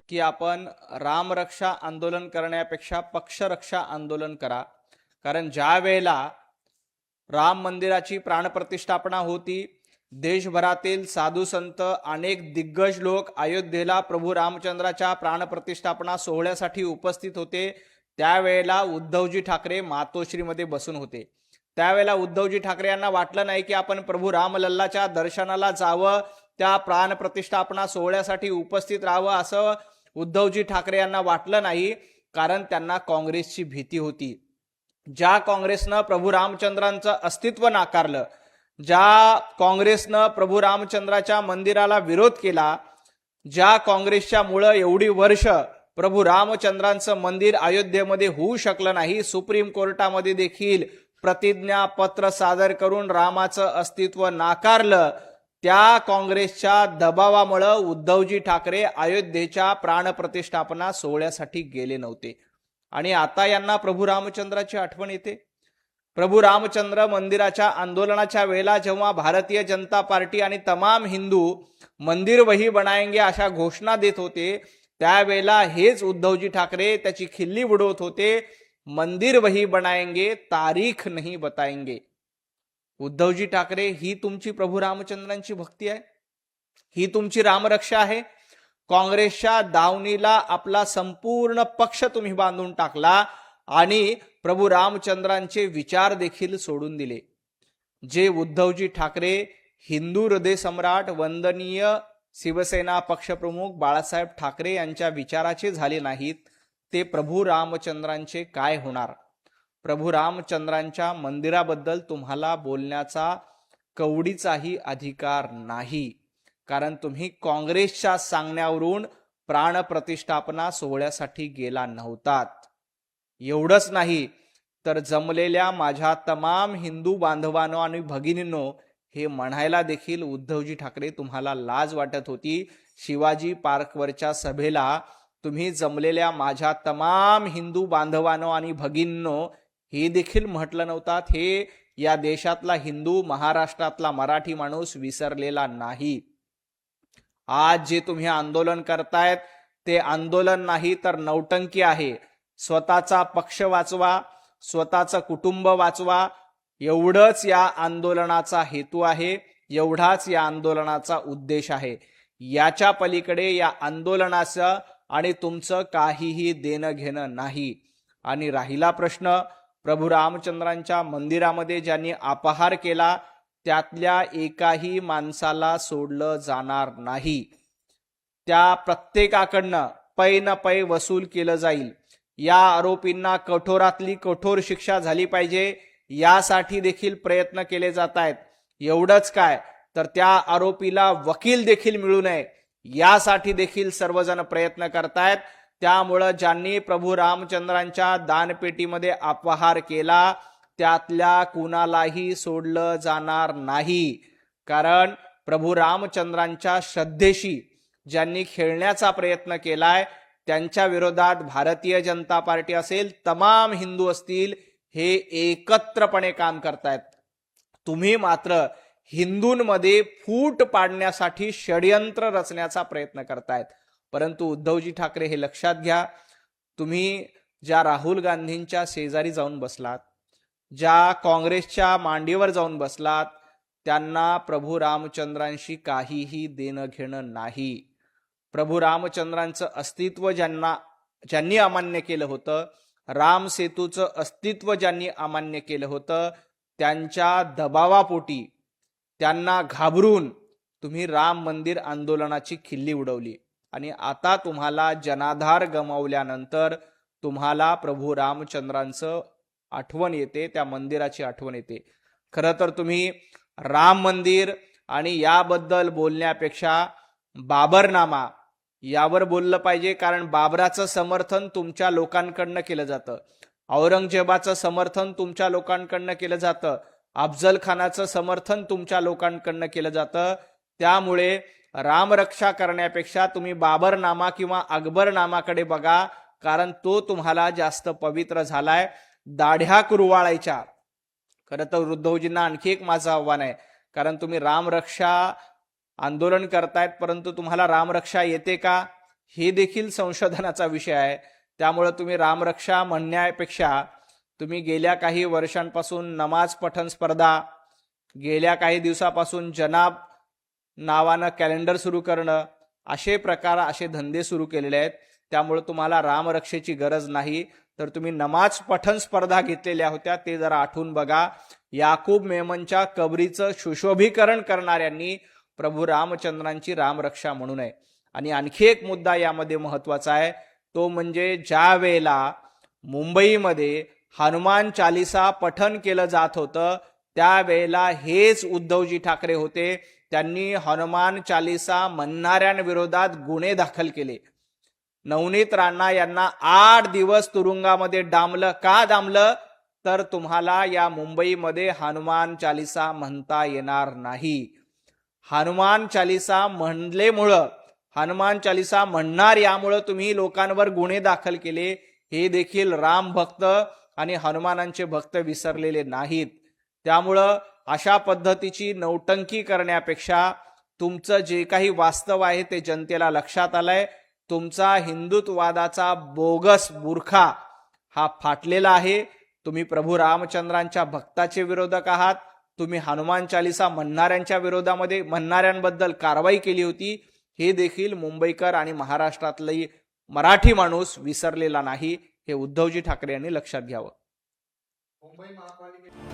की आपण रामरक्षा आंदोलन करण्यापेक्षा पक्षरक्षा आंदोलन करा. कारण ज्या वेळेला राम मंदिराची प्राणप्रतिष्ठापना होती, देशभरातील साधू संत अनेक दिग्गज लोक अयोध्येला प्रभू रामचंद्राच्या प्राणप्रतिष्ठापना सोहळ्यासाठी उपस्थित होते. त्यावेळेला उद्धवजी ठाकरे मातोश्रीमध्ये बसून होते. त्यावेळेला उद्धवजी ठाकरे यांना वाटलं नाही की आपण प्रभू रामलल्लाच्या दर्शनाला जावं, त्या प्राणप्रतिष्ठापना सोहळ्यासाठी उपस्थित राहावं असं उद्धवजी ठाकरे यांना वाटलं नाही. कारण त्यांना काँग्रेसची भीती होती. ज्या काँग्रेसनं प्रभू रामचंद्रांचं अस्तित्व नाकारलं, ज्या काँग्रेसनं प्रभू रामचंद्राच्या मंदिराला विरोध केला, ज्या काँग्रेसच्या मुळे एवढी वर्ष प्रभू रामचंद्रांचं मंदिर अयोध्येमध्ये होऊ शकलं नाही, सुप्रीम कोर्टामध्ये देखील प्रतिज्ञापत्र सादर करून रामाचं अस्तित्व नाकारलं, त्या काँग्रेसच्या दबावामुळे उद्धवजी ठाकरे अयोध्येच्या प्राणप्रतिष्ठापना सोहळ्यासाठी गेले नव्हते. आणि आता यांना प्रभू रामचंद्राची आठवण येते. प्रभू रामचंद्र मंदिराच्या आंदोलनाच्या वेळेला जेव्हा भारतीय जनता पार्टी आणि तमाम हिंदू मंदिर वही बनाएंगे अशा घोषणा देत होते, त्यावेळेला हेच उद्धवजी ठाकरे त्याची खिल्ली उडवत होते, मंदिर वही बनाएंगे तारीख नहीं बताएंगे. उद्धवजी ठाकरे, ही तुमची प्रभू रामचंद्रांची भक्ती आहे? ही तुमची रामरक्षा आहे? काँग्रेसच्या दावणीला आपला संपूर्ण पक्ष तुम्ही बांधून टाकला आणि प्रभू रामचंद्रांचे विचार देखील सोडून दिले. जे उद्धवजी ठाकरे हिंदू हृदय सम्राट वंदनीय शिवसेना पक्षप्रमुख बाळासाहेब ठाकरे यांच्या विचाराचे झाले नाहीत, ते प्रभू रामचंद्रांचे काय होणार? प्रभू रामचंद्रांच्या मंदिराबद्दल तुम्हाला बोलण्याचा कवडीचाही अधिकार नाही. कारण तुम्ही काँग्रेसच्या सांगण्यावरून प्राणप्रतिष्ठापना सोहळ्यासाठी गेला नव्हतात. एवढंच नाही तर जमलेल्या माझ्या तमाम हिंदू बांधवांनो आणि भगिनींनो, हे म्हणायला देखील उद्धवजी ठाकरे तुम्हाला लाज वाटत होती. शिवाजी पार्कवरच्या सभेला तुम्ही जमलेल्या माझ्या तमाम हिंदू बांधवांनो आणि भगिनींनो हे देखील म्हटलं नव्हतात. हे या देशातला हिंदू, महाराष्ट्रातला मराठी माणूस विसरलेला नाही. आज जे तुम्ही आंदोलन करतायत ते आंदोलन नाही तर नौटंकी आहे. स्वतःचा पक्ष वाचवा, स्वतःचं कुटुंब वाचवा, एवढंच या आंदोलनाचा हेतू आहे, एवढाच या आंदोलनाचा उद्देश आहे. याच्या पलीकडे या आंदोलनाचं आणि तुमचं काहीही देणं घेणं नाही. आणि राहिला प्रश्न प्रभू रामचंद्रांच्या मंदिरामध्ये ज्यांनी अपहार केला, त्यातल्या एकाही माणसाला सोडलं जाणार नाही. त्या प्रत्येकाकडनं पै न पै वसूल केलं जाईल. या आरोपींना कठोरातली कठोर शिक्षा झाली पाहिजे, यासाठी देखील प्रयत्न केले जात आहेत. एवढंच काय तर त्या आरोपीला वकील देखील मिळू नये यासाठी देखील सर्वजण प्रयत्न करतायत. त्यामुळं ज्यांनी प्रभू रामचंद्रांच्या दानपेटीमध्ये अपहार केला, त्यातल्या कुणालाही सोडलं जाणार नाही. कारण प्रभू रामचंद्रांच्या श्रद्धेशी ज्यांनी खेळण्याचा प्रयत्न केलाय, त्यांच्या विरोधात भारतीय जनता पार्टी असेल, तमाम हिंदू असतील, हे एकत्रपणे काम करतायत. तुम्ही मात्र हिंदूंमध्ये फूट पाडण्यासाठी षड्यंत्र रचण्याचा प्रयत्न करतायत. परंतु उद्धवजी ठाकरे हे लक्षात घ्या, तुम्ही ज्या राहुल गांधींच्या शेजारी जाऊन बसलात, ज्या काँग्रेसच्या मांडीवर जाऊन बसलात, त्यांना प्रभू रामचंद्रांशी काहीही देणं घेणं नाही. प्रभू रामचंद्रांचं अस्तित्व ज्यांनी अमान्य केलं होतं, राम सेतूचं अस्तित्व ज्यांनी अमान्य केलं होतं, त्यांच्या दबावापोटी, त्यांना घाबरून तुम्ही राम मंदिर आंदोलनाची खिल्ली उडवली. आणि आता तुम्हाला जनाधार गमावल्यानंतर तुम्हाला प्रभू रामचंद्रांचं आठवण येते, त्या मंदिराची आठवण येते. खरं तर तुम्ही राम मंदिर आणि याबद्दल बोलण्यापेक्षा बाबरनामा यावर बोललं पाहिजे. कारण बाबराचं समर्थन तुमच्या लोकांकडनं केलं जातं, औरंगजेबाचं समर्थन तुमच्या लोकांकडनं केलं जातं, अफजल खानाचं समर्थन तुमच्या लोकांकडनं केलं जातं. त्यामुळे रामरक्षा करण्यापेक्षा तुम्ही बाबरनामा किंवा अकबरनामाकडे बघा, कारण तो तुम्हाला जास्त पवित्र झालाय. दाढ्या कुरवाळायच्या. खरं तर उद्धवजींना आणखी एक माझं आव्हान आहे, कारण तुम्ही रामरक्षा आंदोलन करतायत, परंतु तुम्हाला रामरक्षा येते का? हे देखील संशोधनाचा विषय आहे. त्यामुळे तुम्ही रामरक्षा म्हणण्यापेक्षा तुम्ही गेल्या काही वर्षांपासून नमाज पठण स्पर्धा, गेल्या काही दिवसापासून जनाब नावानं कॅलेंडर सुरू करणं, असे प्रकार, असे धंदे सुरू केलेले आहेत. त्यामुळे तुम्हाला रामरक्षेची गरज नाही. तर तुम्ही नमाज पठण स्पर्धा घेतलेल्या होत्या, ते जरा आठवून बघा. याकूब मेमनच्या कबरीचं सुशोभीकरण करणाऱ्यांनी प्रभू रामचंद्रांची रामरक्षा म्हणू नये. आणि आणखी एक मुद्दा यामध्ये महत्वाचा आहे, तो म्हणजे ज्या वेळेला मुंबईमध्ये हनुमान चालिसा पठण केलं जात होतं, त्यावेळेला हेच उद्धवजी ठाकरे होते. त्यांनी हनुमान चालिसा म्हणणाऱ्यांविरोधात गुन्हे दाखल केले. नवनीत राणा यांना 8 दिवस तुरुंगामध्ये डांबलं. का डांबलं? तर तुम्हाला या मुंबईमध्ये हनुमान चालिसा म्हणता येणार नाही. हनुमान चालिसा म्हणलेमुळं, हनुमान चालिसा म्हणणार यामुळं तुम्ही लोकांवर गुन्हे दाखल केले. हे देखील राम भक्त आणि हनुमानांचे भक्त विसरलेले नाहीत. त्यामुळं अशा पद्धतीची नौटंकी करण्यापेक्षा तुमचं जे काही वास्तव आहे ते जनतेला लक्षात आलंय. तुमचा हिंदुत्ववादाचा बोगस बुरखा हा फाटलेला आहे. तुम्ही प्रभू रामचंद्रांच्या भक्ताचे विरोधक आहात. तुम्ही हनुमान चालिसा म्हणणाऱ्यांबद्दल कारवाई केली होती. हे देखील मुंबईकर आणि महाराष्ट्रातली मराठी माणूस विसरलेला नाही. हे उद्धवजी ठाकरे यांनी लक्षात घ्यावं. मुंबई महापालिकेत